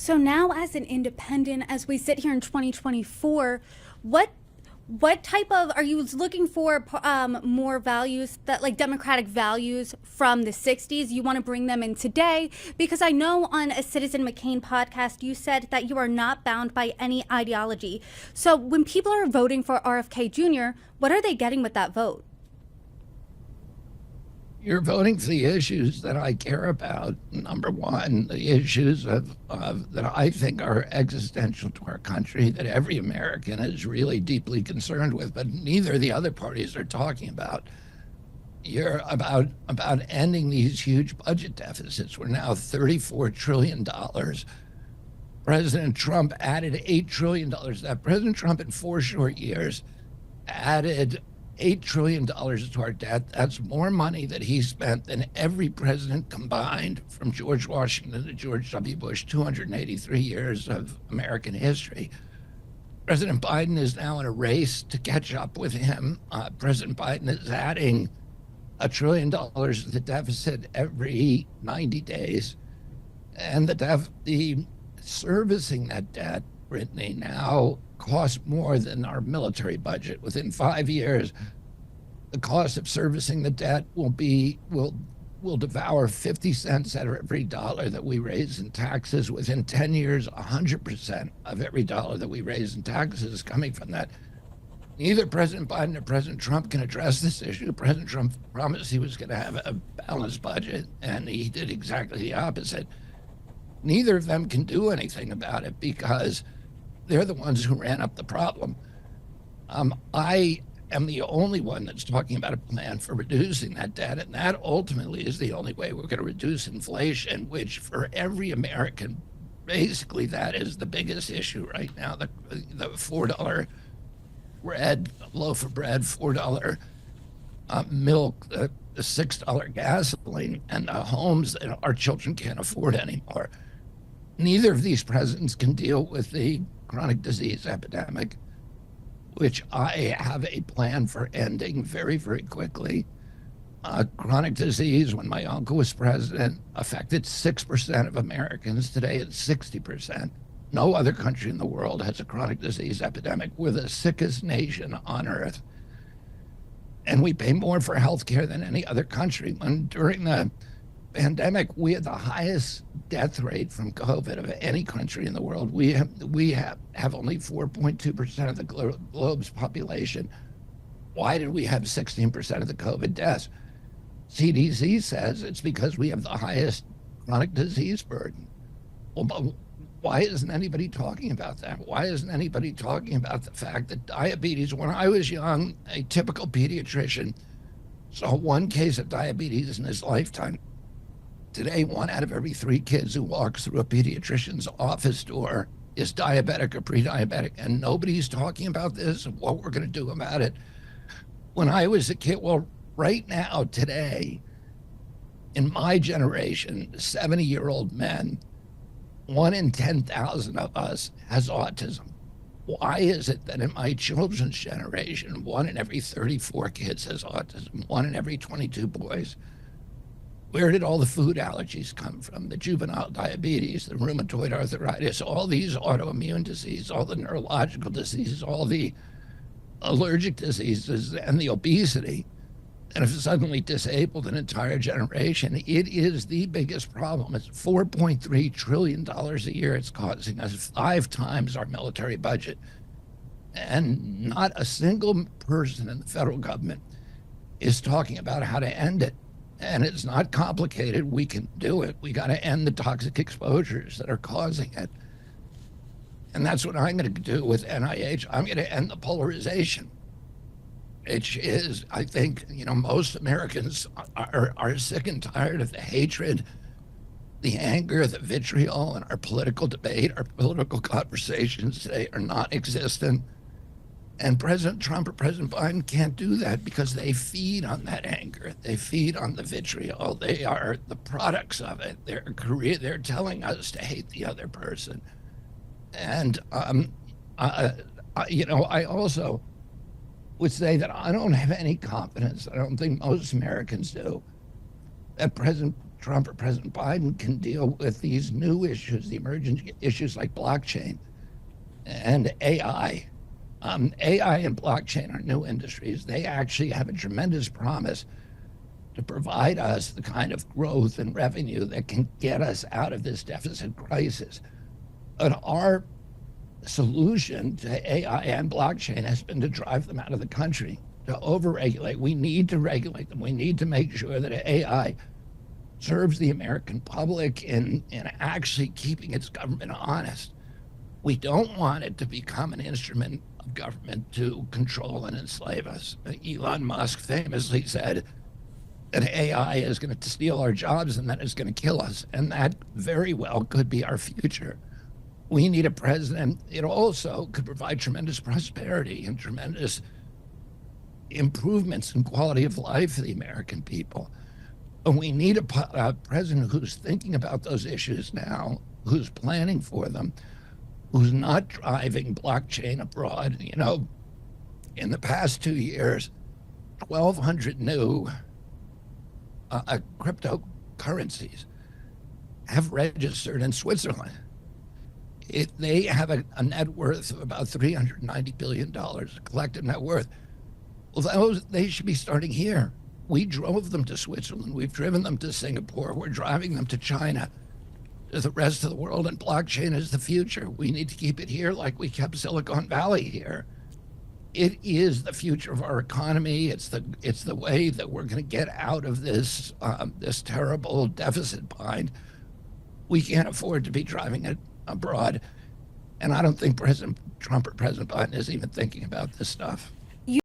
So now, as an independent, as we sit here in 2024, what type of are you looking for? More values that like democratic values from the 60s. You want to bring them in today because I know on a Citizen McCain podcast you said that you are not bound by any ideology. So when people are voting for RFK Jr., what are they getting with that vote? You're voting for the issues that I care about. Number one, the issues that I think are existential to our country, that every American is really deeply concerned with, but neither of the other parties are talking about. You're about ending these huge budget deficits. We're now $34 trillion. President Trump added $8 trillion. That President Trump in 4 short years added $8 trillion to our debt. That's more money that he spent than every president combined from George Washington to George W. Bush, 283 years of American history. President Biden is now in a race to catch up with him. President Biden is adding $1 trillion to the deficit every 90 days. And the servicing that debt, Brittany, now costs more than our military budget. Within 5 years, the cost of servicing the debt will devour 50 cents out of every dollar that we raise in taxes. Within 10 years, 100% of every dollar that we raise in taxes is coming from that. Neither President Biden or President Trump can address this issue. President Trump promised he was going to have a balanced budget, and he did exactly the opposite. Neither of them can do anything about it because they're the ones who ran up the problem. I am the only one that's talking about a plan for reducing that debt, and that ultimately is the only way we're going to reduce inflation, which for every American, basically that is the biggest issue right now. The $4 bread, loaf of bread, $4 milk, the $6 gasoline, and the homes that our children can't afford anymore. Neither of these presidents can deal with the chronic disease epidemic, which I have a plan for ending very, very quickly. Chronic disease, when my uncle was president, affected 6% of Americans. Today it's 60%. No other country in the world has a chronic disease epidemic. We're the sickest nation on earth. And we pay more for healthcare than any other country. When during the pandemic, we had the highest death rate from COVID of any country in the world. We have only 4.2% of the globe's population. Why did we have 16% of the COVID deaths? CDC says it's because we have the highest chronic disease burden. Well, why isn't anybody talking about that? Why isn't anybody talking about the fact that diabetes, when I was young, a typical pediatrician saw one case of diabetes in his lifetime. Today, 1 out of every 3 kids who walks through a pediatrician's office door is diabetic or pre-diabetic, and nobody's talking about this and what we're going to do about it. When I was a kid, well, right now, today, in my generation, 70-year-old men, 1 in 10,000 of us has autism. Why is it that in my children's generation, 1 in every 34 kids has autism, 1 in every 22 boys? Where did all the food allergies come from? The juvenile diabetes, the rheumatoid arthritis, all these autoimmune diseases, all the neurological diseases, all the allergic diseases, and the obesity that have suddenly disabled an entire generation. It is the biggest problem. It's $4.3 trillion a year it's causing us, 5 times our military budget. And not a single person in the federal government is talking about how to end it. And it's not complicated. We can do it. We got to end the toxic exposures that are causing it. And that's what I'm going to do with NIH. I'm going to end the polarization. Which is, I think, most Americans are sick and tired of the hatred, the anger, the vitriol, and our political debate. Our political conversations today are non-existent. And President Trump or President Biden can't do that because they feed on that anger. They feed on the vitriol. They are the products of it. They're telling us to hate the other person. And, I also would say that I don't have any confidence, I don't think most Americans do, that President Trump or President Biden can deal with these new issues, the emerging issues like blockchain and AI. AI and blockchain are new industries. They actually have a tremendous promise to provide us the kind of growth and revenue that can get us out of this deficit crisis. But our solution to AI and blockchain has been to drive them out of the country, to overregulate. We need to regulate them. We need to make sure that AI serves the American public in actually keeping its government honest. We don't want it to become an instrument of government to control and enslave us. Elon Musk famously said that AI is going to steal our jobs and that it's going to kill us. And that very well could be our future. We need a president. It also could provide tremendous prosperity and tremendous improvements in quality of life for the American people. And we need a president who's thinking about those issues now, who's planning for them, who's not driving blockchain abroad. You know, in the past 2 years, 1,200 new cryptocurrencies have registered in Switzerland. They have a net worth of about $390 billion, collective net worth. Well, they should be starting here. We drove them to Switzerland. We've driven them to Singapore. We're driving them to China, to the rest of the world, and blockchain is the future. We need to keep it here like we kept Silicon Valley here. It is the future of our economy. It's the way that we're going to get out of this this terrible deficit bind. We can't afford to be driving it abroad. And I don't think President Trump or President Biden is even thinking about this stuff.